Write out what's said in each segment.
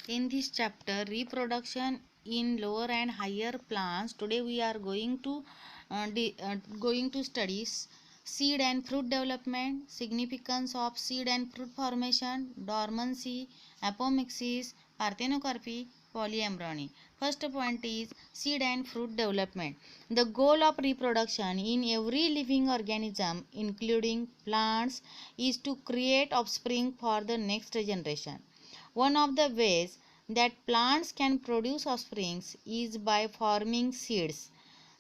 In this chapter, reproduction in lower and higher plants, today we are going to study seed and fruit development, significance of seed and fruit formation, dormancy, apomixis, parthenocarpy, polyembryony. First point is seed and fruit development. The goal of reproduction in every living organism, including plants, is to create offspring for the next generation. One of the ways that plants can produce offspring is by forming seeds.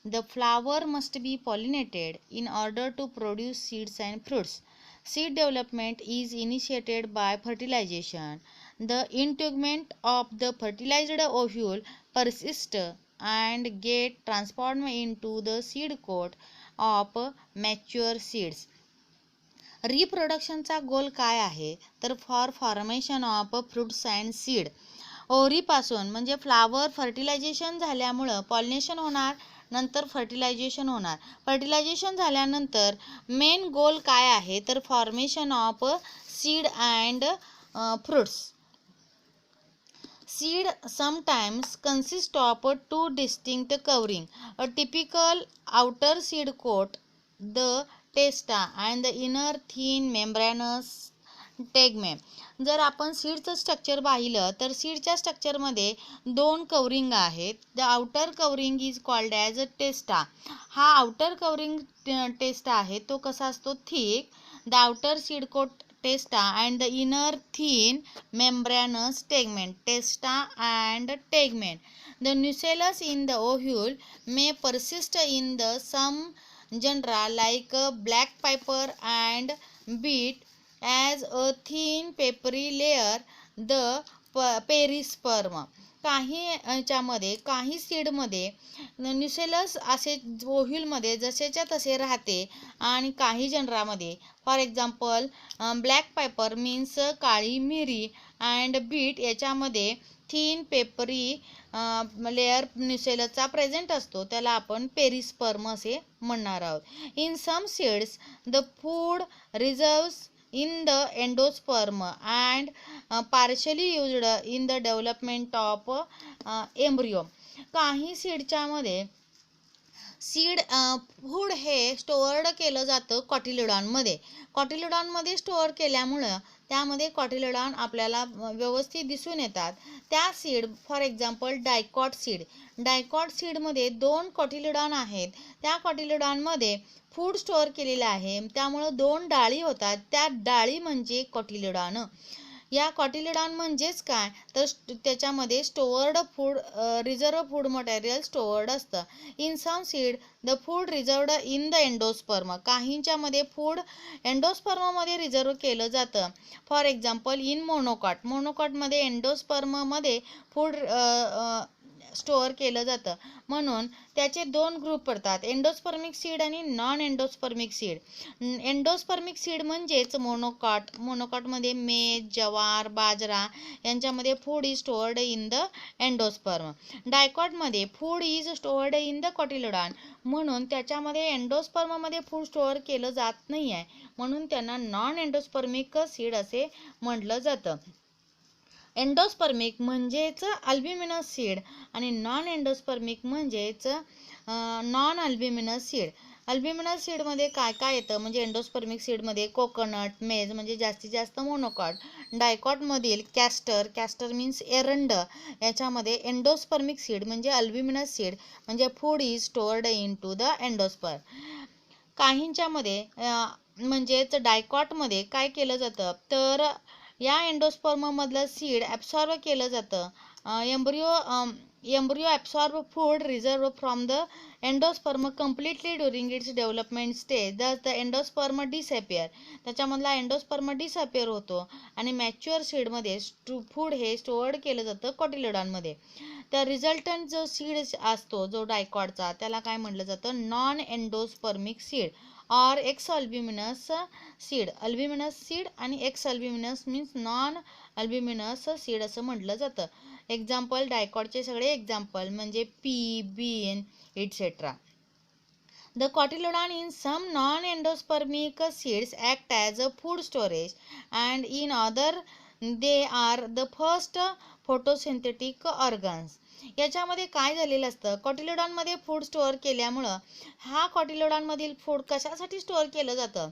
The flower must be pollinated in order to produce seeds and fruits. Seed development is initiated by fertilization. The integument of the fertilized ovule persists and get transformed into the seed coat of mature seeds. रिप्रोडक्शनचा गोल काय आहे तर for formation of fruits and seed. ओव्हरीपासून म्हणजे flower fertilisation झाल्यामुळं pollination होणार, नंतर fertilisation होणार. Fertilisation झाल्यानंतर मेन गोल काय आहे तर formation of seed and fruits. Seed sometimes consist of two distinct covering, a typical outer seed coat, the testa, and the inner thin membranous tegmen. जर आपण सीडचं स्ट्रक्चर पाहिलं तर सीडच्या स्ट्रक्चरमध्ये दोन कवरिंग आहेत. The outer covering is called as a testa. हा outer covering testa आहे तो कसा असतो thick. The outer seed coat testa and the inner thin membranous tegmen, testa and tegmen. The nucellus in the ovule may persist in the some genera like black pepper and beet as a thin papery layer, the perisperm. काही सीडमध्ये nucellus असे ओव्ह्यूलमध्ये जसेच्या तसे राहते आणि काही जनरामध्ये for example black pepper means काळी मिरी अँड बीट याच्यामध्ये थीन पेपरी लेअर न्यूसेलसचा प्रेझेंट असतो, त्याला आपण पेरिस्पर्म असे म्हणणार आहोत. In some seeds the food reserves in the endosperm and partially used in the development of embryo. काही सीडच्या मध्ये सीड फूड हे स्टोअर्ड केलं जातं कॉटिलिडॉनमध्ये. कॉटिलिडॉनमध्ये स्टोअर केल्यामुळं त्यामध्ये कॉटिलिडॉन आपल्याला व्यवस्थित दिसून येतात. त्या seed for example dicot seed. Dicot सीडमध्ये दोन कॉटिलिडॉन आहेत. त्या कॉटिलिडॉनमध्ये फूड स्टोअर केलेलं आहे, त्यामुळं दोन डाळी होतात. त्या डाळी म्हणजे कॉटिलिडॉन. या कॉटिलिडॉन म्हणजेच काय तर त्याच्यामध्ये stored food reserve food material stored असतं. In some seed the food reserved in the endosperm. काहींच्यामध्ये फूड एंडोस्पर्ममध्ये रिझर्व केलं जातं. For example in monocot. मोनोकॉटमध्ये एंडोस्पर्ममध्ये फूड स्टोअर केलं जातं. म्हणून त्याचे दोन ग्रुप पडतात, एंडोस्पर्मिक सीड आणि non endospermic seed. Endospermic seed म्हणजेच मोनोकॉट. मोनोकॉटमध्ये मेज, ज्वार, बाजरा यांच्यामध्ये food is stored in the endosperm. डायकॉटमध्ये food is stored in the cotyledon. म्हणून त्याच्यामध्ये एंडोस्पर्ममध्ये फूड स्टोअर केलं जात नाही आहे, म्हणून त्यांना नॉन एंडोस्पर्मिक सीड असे म्हटलं जातं. एंडोस्पर्मिक म्हणजेच अल्ब्युमिनस सीड आणि नॉन एंडोस्पर्मिक म्हणजेच नॉन अल्ब्युमिनस सीड. अल्ब्युमिनस सीडमध्ये काय काय येतं म्हणजे एंडोस्पर्मिक सीडमध्ये कोकोनट, मेज म्हणजे जास्तीत जास्त मोनोकॉट. डायकॉटमधील कॅस्टर मीन्स एरंड याच्यामध्ये एंडोस्पर्मिक सीड म्हणजे अल्ब्युमिनस सीड म्हणजे food is stored in to the endosperm. काहींच्यामध्ये म्हणजेच डायकॉटमध्ये काय केलं जातं तर या एंडोस्पर्ममधलं सीड ॲब्सॉर्ब केलं जातं. Embryo absorb food reserve from the endosperm completely during it's development stage. दस द एंडोस्पर्म डिसअपियर. त्याच्यामधला एंडोस्पर्म डिसअपियर होतो आणि मॅच्युअर सीडमध्ये फूड हे स्टोअर्ड केलं जातं कॉटिलिडॉनमध्ये. तर रिझल्टंट जो सीड असतो जो डायकॉटचा त्याला काय म्हटलं जातं नॉन एंडोस्पर्मिक सीड और ex albuminous seed. Albuminous seed आणि ex albuminous means non albuminous seed असं म्हटलं जातं. एक्झाम्पल डायकॉटचे सगळे एक्झाम्पल म्हणजे pea, bean etcetera. The cotyledon in some non-endospermic seeds act as a food storage and in other they are the first photosynthetic organs. याच्यामध्ये काय झालेलं असतं, कॉटिलेडॉनमध्ये फूड स्टोअर केल्यामुळं हा कॉटिलेडॉनमधील फूड कशासाठी स्टोअर केलं जातं,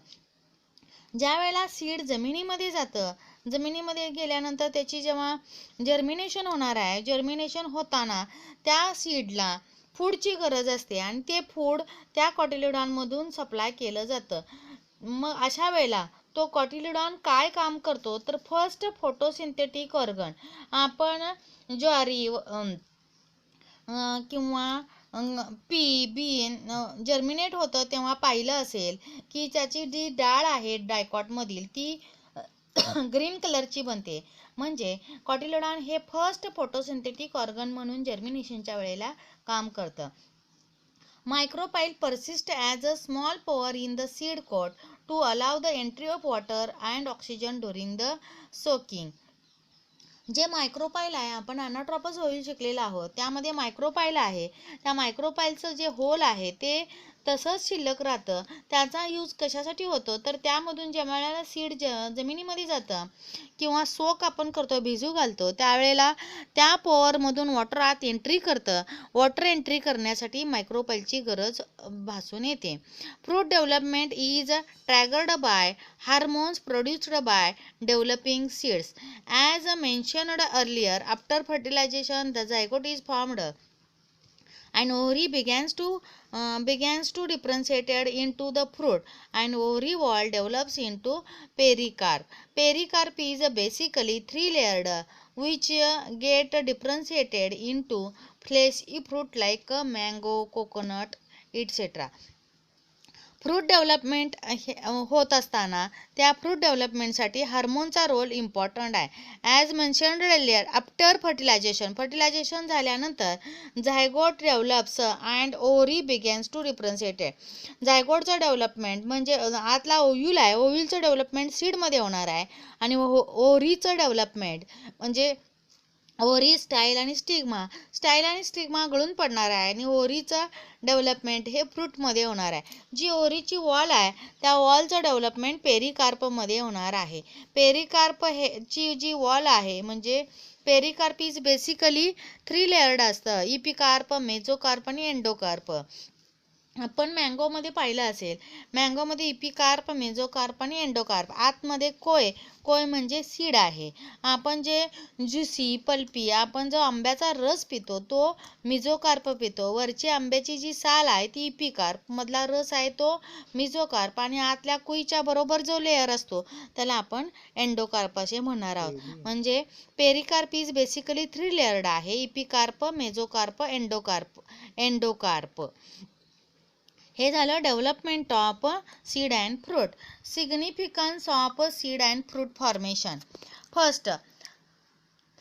ज्या वेळेला सीड जमिनीमध्ये जातं, जमिनीमध्ये गेल्यानंतर त्याची जेव्हा जर्मिनेशन होणार आहे, जर्मिनेशन होताना त्या सीडला फूडची गरज असते आणि ते फूड त्या कॉटिलेडॉनमधून सप्लाय केलं जातं. मग अशा वेळेला तो कॉटिलेडॉन काय काम करतो, तर फर्स्ट फोटोसिंथेटिक ऑर्गन. आपण ज्वारी किंवा बी जर्मिनेट होतं तेव्हा पाहिलं असेल की त्याची जी डाळ आहे डायकॉटमधील ती ग्रीन कलरची बनते. म्हणजे कॉटिलेडॉन हे फर्स्ट फोटोसिंथेटिक ऑर्गन म्हणून जर्मिनेशनच्या वेळेला काम करतं. Micropyle persist as a small pore in the seed coat to allow the entry of water and oxygen during the soaking. जे मायक्रोपाईल आहे, आपण अनाट्रोपस होईल शिकलेला आहोत, त्यामध्ये मायक्रोपाईल आहे. त्या मायक्रोपाईलचं जे होल आहे ते तसंच शिल्लक राहतं. त्याचा यूज कशासाठी होतो, तर त्यामधून ज्या वेळेला सीड जमिनीमध्ये जातं किंवा सोक आपण करतो, भिजू घालतो, त्यावेळेला त्या पोअरमधून वॉटर आत एंट्री करतं. वॉटर एंट्री करण्यासाठी मायक्रोपाईलची गरज भासून येते. Fruit development is triggered by hormones produced by developing seeds. As mentioned earlier, after fertilization, the zygote is formed and ovary begins to differentiate into the fruit, and ovary wall develops into pericarp. Pericarp is basically three-layered, which get differentiated into fleshy fruit like mango, coconut, etc. Fruit development होत असताना त्या fruit डेव्हलपमेंटसाठी हार्मोनचा role important आहे. As mentioned earlier, after fertilisation झाल्यानंतर zygote develops and ovary begins to differentiated. झायगोटचं development म्हणजे आतला ओव्ह्यूल आहे, ओव्ह्यूलचं डेव्हलपमेंट सीडमध्ये होणार आहे आणि ओव्हरीचं डेव्हलपमेंट म्हणजे ओव्हरी स्टाईल आणि स्टिग्मा गळून पडणार आहे आणि ओव्हरीचं डेव्हलपमेंट हे फ्रूटमध्ये होणार आहे. जी ओव्हरीची वॉल आहे त्या वॉलचं डेव्हलपमेंट पेरिकार्पमध्ये होणार आहे. पेरिकार्प हे जी वॉल आहे म्हणजे पेरिकार्प इज बेसिकली 3 लेयर्ड असतं, इपिकार्प, मेझोकार्प आणि एंडोकार्प. आपण मँगोमध्ये पाहिलं असेल, मँगोमध्ये इपिकार्प, मेझोकार्प आणि एंडोकार्प. आतमध्ये कोय म्हणजे सीड आहे. आपण जे ज्युसी पल्पी आपण जो आंब्याचा रस पितो तो मिझोकार्प पितो. वरची आंब्याची जी साल आहे ती इपिकार्प, मधला रस आहे तो मिझोकार्प आणि आतल्या कुईच्या बरोबर जो लेअर असतो त्याला आपण एंडोकार्प असे म्हणणार आहोत. म्हणजे पेरिकार्प इज बेसिकली 3 लेयर्ड आहे, इपिकार्प, मेझोकार्प, एंडोकार्प. हे झालं development of seed and fruit. Significance of seed and fruit formation. First,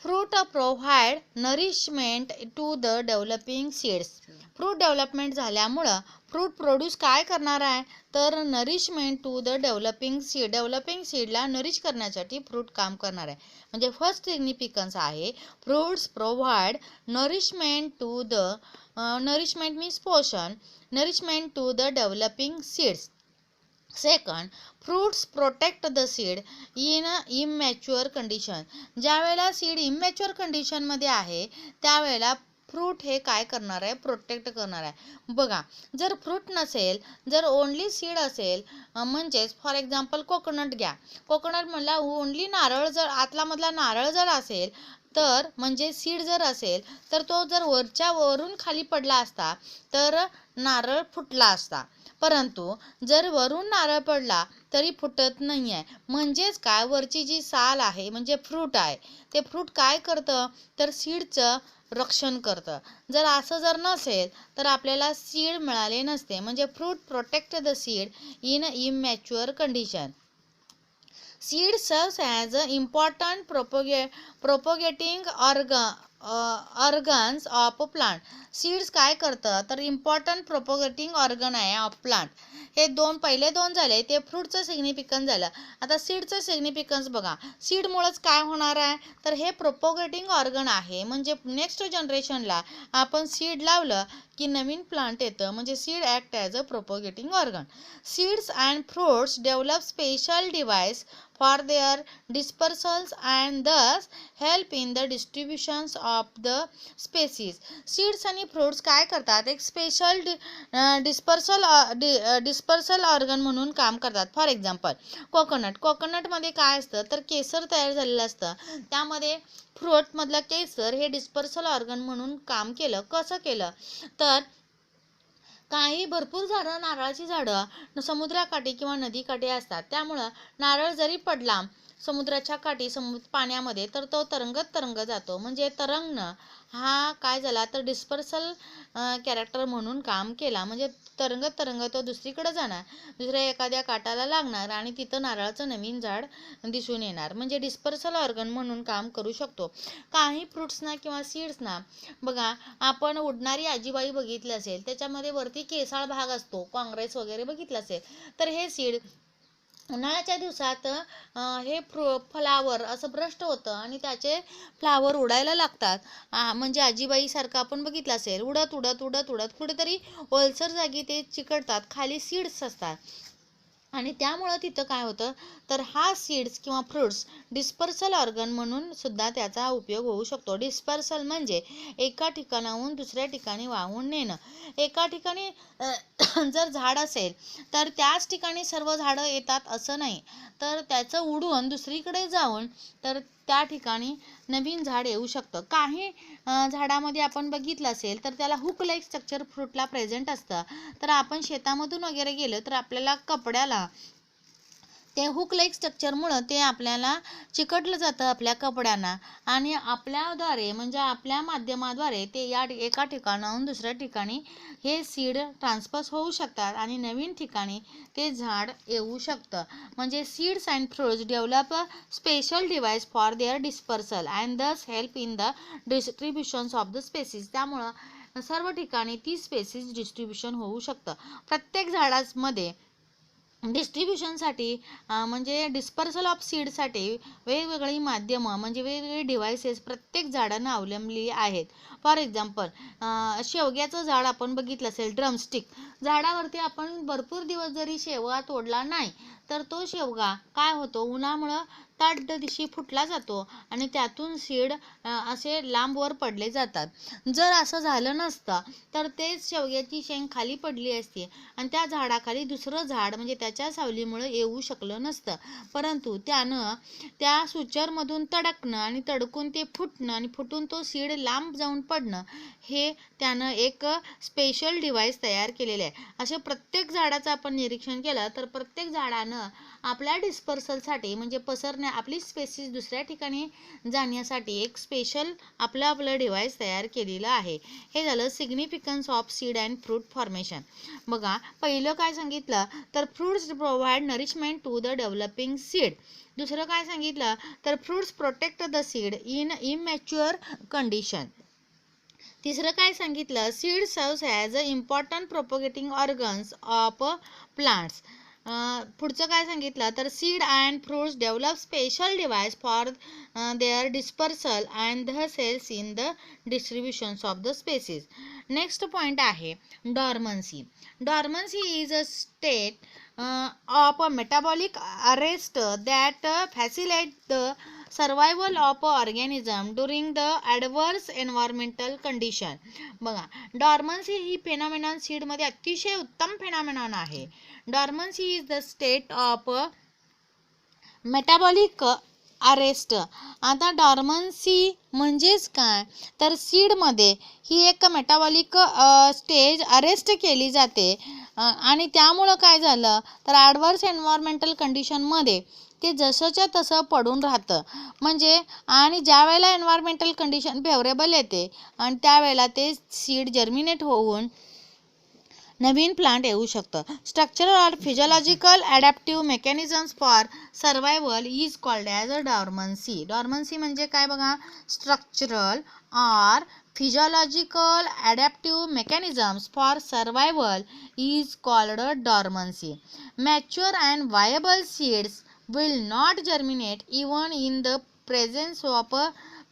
fruit provide nourishment to the developing seeds. Fruit development झाल्यामुळं फ्रूट प्रोड्यूस काय करणार आहे, तर नरिशमेंट टू द डेव्हलपिंग सीडला nourish करण्यासाठी fruit काम करणार आहे. म्हणजे फर्स्ट सिग्निफिकन्स आहे fruits provide nourishment to the nourishment means पोषण, nourishment to the developing seeds. Second, fruits protect the seed in immature condition. ज्या वेळेला सीड इमॅच्युअर कंडिशनमध्ये आहे त्यावेळेला फ्रूट हे काय करणार आहे, प्रोटेक्ट करणार आहे. बघा, जर फ्रूट नसेल, जर ओनली सीड असेल, म्हणजेच फॉर एक्झाम्पल कोकोनट घ्या. कोकोनट म्हणला ओनली नारळ, जर आतला मधला नारळ जर असेल तर म्हणजे सीड जर असेल तर तो जर वरून खाली पडला असता तर नारळ फुटला असता. परंतु जर वरून नारळ पडला तरी फुटत नाही आहे. म्हणजेच काय, वरची जी साल आहे म्हणजे फ्रूट आहे ते फ्रूट काय करतं, तर सीडचं रक्षण करतं. जर असं जर नसेल तर आपल्याला सीड मिळाले नसते. म्हणजे fruit protect the seed in immature condition. Seed serves as an important propagating organs of plant. Seeds काय करतं तर इम्पॉर्टंट प्रोपोगेटिंग ऑर्गन आहे ऑफ प्लांट. हे पहिले दोन झाले ते फ्रूटचं सिग्निफिकन्स झालं. आता सीडचं सिग्निफिकन्स बघा. सीडमुळंच काय होणार आहे तर हे प्रोपोगेटिंग ऑर्गन आहे. म्हणजे नेक्स्ट जनरेशनला आपण सीड लावलं की नवीन प्लांट येतं. म्हणजे seed act as a propagating organ. Seeds and fruits develop special device for their dispersals and thus help in the distributions of the species. Seeds आणि fruits काय करतात एक स्पेशल डिस्पर्सल ऑर्गन म्हणून काम करतात. फॉर एक्झाम्पल कोकोनटमध्ये काय असतं तर केसर तयार झालेलं असतं. त्यामध्ये फ्रूटमधलं केसर हे डिस्पर्सल ऑर्गन म्हणून काम केलं. कसं केलं तर काही भरपूर झाडं नारळाची झाडं समुद्राकाठी किंवा नदीकाठी असतात. त्यामुळं नारळ जरी पडला समुद्राच्या काठी पाण्यामध्ये तर तो तरंगत जातो. म्हणजे तरंगणं हा काय झाला तर डिस्पर्सल कॅरेक्टर म्हणून काम केला. म्हणजे तरंगत तो दुसरीकडे जाणार, दुसऱ्या एखाद्या काठाला लागणार आणि तिथं नारळाचं नवीन झाड दिसून येणार. म्हणजे डिस्पर्सल ऑर्गन म्हणून काम करू शकतो. काही फ्रुट्सना किंवा सीड्सना बघा आपण उडणारी आजीबाई बघितली असेल, त्याच्यामध्ये वरती केसाळ भाग असतो, काँग्रेस वगैरे बघितलं असेल. तर हे सीड उन्हाळ्याच्या दिवसात हे फ्लावर असं भ्रष्ट होतं आणि त्याचे फ्लावर उडायला लागतात. म्हणजे आजीबाई सारखं आपण बघितलं असेल, उडत कुठेतरी ओलसर जागी ते चिकटतात, खाली सीड्स असतात आणि त्यामुळं तिथं काय होतं तर हा सीड्स किंवा फ्रूट्स डिस्पर्सल ऑर्गन म्हणून सुद्धा त्याचा उपयोग होऊ शकतो. डिस्पर्सल म्हणजे एका ठिकाणाहून दुसऱ्या ठिकाणी वाहून नेणं. एका ठिकाणी जर झाड असेल तर त्याच ठिकाणी सर्व झाडं येतात असं नाही, तर त्याचं उडून दुसरीकडे जाऊन तर त्या ठिकाणी नवीन झाड येऊ शकतं. काही झाडामध्ये आपण बघितलं असेल तर त्याला हुक लाईक स्ट्रक्चर फ्रूटला प्रेझेंट असतं. तर आपण शेतामधून वगैरे गेलो तर आपल्याला कपड्याला ते हुक लाईक स्ट्रक्चरमुळं ते आपल्याला चिकटलं जातं आपल्या कपड्यांना आणि आपल्याद्वारे म्हणजे आपल्या माध्यमाद्वारे ते एका ठिकाणाहून दुसऱ्या ठिकाणी हे सीड ट्रान्सफर होऊ शकतात आणि नवीन ठिकाणी ते झाड येऊ शकतं. म्हणजे seeds and fruits develop a special device for their dispersal and thus help in the distributions of the species. त्यामुळं सर्व ठिकाणी ती स्पेसीस डिस्ट्रीब्युशन होऊ शकतं. प्रत्येक झाडामध्ये डिस्ट्रीब्युशनसाठी म्हणजे डिस्पर्सल ऑफ सीडसाठी वेगवेगळी माध्यमं म्हणजे वेगवेगळे डिव्हायसेस प्रत्येक झाडांना अवलंबली आहेत. फॉर एक्झाम्पल शेवग्याचं झाड आपण बघितलं असेल, ड्रमस्टिक झाडावरती आपण भरपूर दिवस जरी शेवगा तोडला नाही तर तो शेवगा काय होतो उन्हामुळं ताट दिशी फुटला जातो आणि त्यातून सीड असे लांबवर पडले जातात. जर असं झालं नसतं तर तेच शेवग्याची शेंग खाली पडली असती आणि त्या झाडाखाली दुसरं झाड म्हणजे त्याच्या सावलीमुळे येऊ शकलं नसतं. परंतु त्यानं त्या सुचरमधून तडकणं आणि तडकून ते फुटणं आणि फुटून तो सीड लांब जाऊन पडणं हे त्यानं एक स्पेशल डिव्हाइस तयार केलेले आहे. असे प्रत्येक झाडाचं आपण निरीक्षण केलं तर प्रत्येक झाडानं आपल्या डिस्पर्सलसाठी म्हणजे आपली स्पेसीस दुसऱ्या ठिकाणी जाण्यासाठी एक स्पेशल आपलं डिव्हाइस तयार केलेलं आहे. हे झालं significance of seed and fruit formation. बघा पहिलं काय सांगितलं तर fruits provide nourishment to the developing seed. दुसरं काय सांगितलं तर fruits protect the seed in immature condition. तिसरं काय सांगितलं seed serves as a important propagating organs of plants. पुढचं काय सांगितलं तर seed and fruits develop special device for their dispersal and the cells in the distributions of the species. Next point आहे डॉर्मन्सी. Dormancy is a state of a metabolic arrest that facilitate the survival of a organism during the adverse environmental condition. बघा डॉर्मन्सी ही phenomenon seed मध्ये अतिशय उत्तम phenomenon आहे. Dormancy is the state of metabolic arrest. आता dormancy म्हणजेच काय तर सीडमध्ये ही एक मेटाबॉलिक स्टेज अरेस्ट केली जाते आणि त्यामुळं काय झालं तर ॲडव्हर्स एन्व्हायरमेंटल कंडिशनमध्ये ते जसंच्या तसं पडून राहतं. म्हणजे आणि ज्या वेळेला एन्व्हायरमेंटल कंडिशन फेवरेबल येते आणि त्यावेळेला ते सीड जर्मिनेट होऊन नवीन प्लांट येऊ शकतं. Structural or physiological adaptive mechanisms for survival is called as a dormancy. Dormancy म्हणजे काय बघा, structural or physiological adaptive mechanisms for survival is called dormancy. Mature and viable seeds will not germinate even in the presence of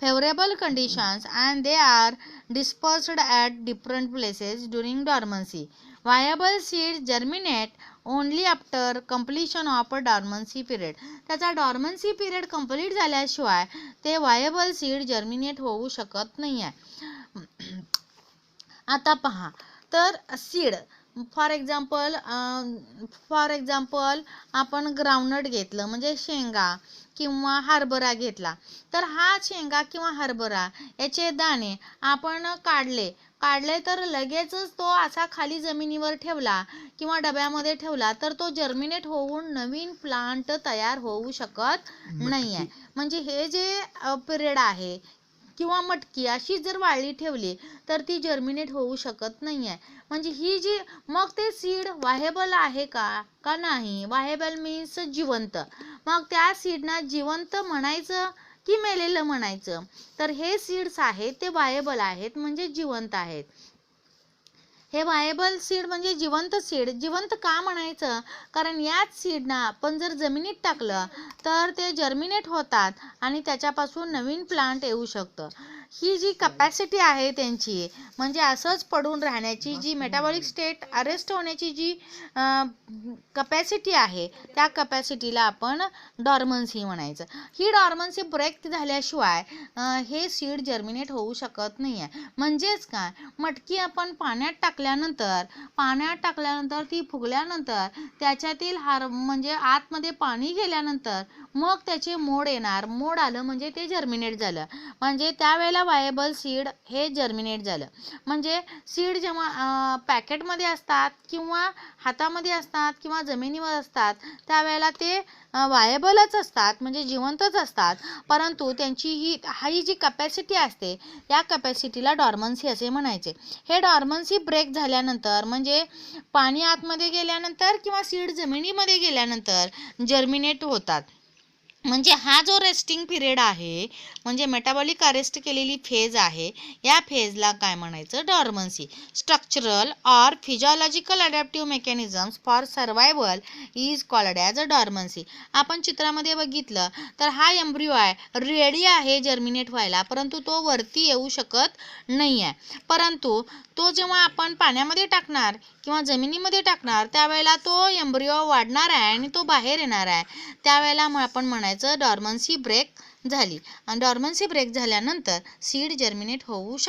favorable conditions, and they are dispersed at different places during dormancy. Viable seeds germinate only after completion of a dormancy period. त्याचा डॉर्मन्सी period complete झाल्याशिवाय ते viable seed germinate होऊ शकत नाही आहे. आता पहा, तर सीड फॉर एक्झाम्पल आपण ग्राउंडनट घेतलं म्हणजे शेंगा किंवा हरभरा घेतला, तर हा शेंगा किंवा हरभरा याचे दाणे आपण काढले तर लगेचच तो असा खाली जमिनीवर ठेवला किंवा डब्यामध्ये ठेवला तर तो जर्मिनेट होऊन नवीन प्लांट तयार होऊ शकत नाही आहे. म्हणजे हे जे पिरियड आहे किंवा मटकी अशी जर वाळली ठेवली तर ती जर्मिनेट होऊ शकत नाही आहे. म्हणजे ही जी मग ते सीड वाहेबल आहे का नाही. वाहेबल मीन्स जिवंत. मग त्या सीडना जिवंत म्हणायचं की मेलेलं म्हणायचं. तर हे सीड्स आहेत ते वाहेबल आहेत म्हणजे जिवंत आहेत. हे वायबल सीड म्हणजे जिवंत सीड. जिवंत का म्हणायचं, कारण याच सीडना आपण जर जमिनीत टाकलं तर ते जर्मिनेट होतात आणि त्याच्यापासून नवीन प्लांट येऊ शकतं. ही जी कपॅसिटी आहे त्यांची म्हणजे असंच पडून राहण्याची जी मेटाबॉलिक स्टेट अरेस्ट होण्याची जी कपॅसिटी आहे त्या कपॅसिटीला आपण डॉर्मन्सी म्हणायचं. ही डॉर्मन्सी ब्रेक झाल्याशिवाय हे सीड जर्मिनेट होऊ शकत नाही आहे. म्हणजेच काय, मटकी आपण पाण्यात टाकल्यानंतर ती फुगल्यानंतर त्याच्यातील म्हणजे आतमध्ये पाणी गेल्यानंतर मग त्याचे मोड येणार. मोड आलं म्हणजे ते जर्मिनेट झालं. म्हणजे त्यावेळेला वायबल सीड हे जर्मिनेट झालं. म्हणजे सीड जेव्हा पॅकेटमध्ये असतात किंवा हातामध्ये असतात किंवा जमिनीवर असतात त्यावेळेला ते वायबलच असतात म्हणजे जिवंतच असतात. परंतु त्यांची ही जी कपॅसिटी असते या कपॅसिटीला डॉर्मन्सी असे म्हणायचे. हे डॉर्मन्सी ब्रेक झाल्यानंतर म्हणजे पाणी आतमध्ये गेल्यानंतर किंवा सीड जमिनीमध्ये गेल्यानंतर जर्मिनेट होतात. म्हणजे हा जो रेस्टिंग पिरियड आहे म्हणजे मेटाबॉलिक अरेस्ट केलेली फेज आहे या फेजला काय म्हणायचं, dormancy. Structural or physiological adaptive mechanisms for survival is called as a dormancy. आपण चित्रामध्ये बघितलं तर हा एम्ब्रिओ आहे, रेडी आहे जर्मिनेट व्हायला, परंतु तो वरती येऊ शकत नाही आहे. परंतु तो जेव्हा आपण पाण्यामध्ये टाकणार किंवा जमिनीमध्ये टाकणार त्यावेळेला तो एम्ब्रिओ वाढणार आहे आणि तो बाहेर येणार आहे. त्यावेळेला आपण म्हणायचं डॉर्मन्सी ब्रेक झाली. आणि डॉर्मन्सी ब्रेक झाल्यानंतर सीड जर्मिनेट होऊ शकते.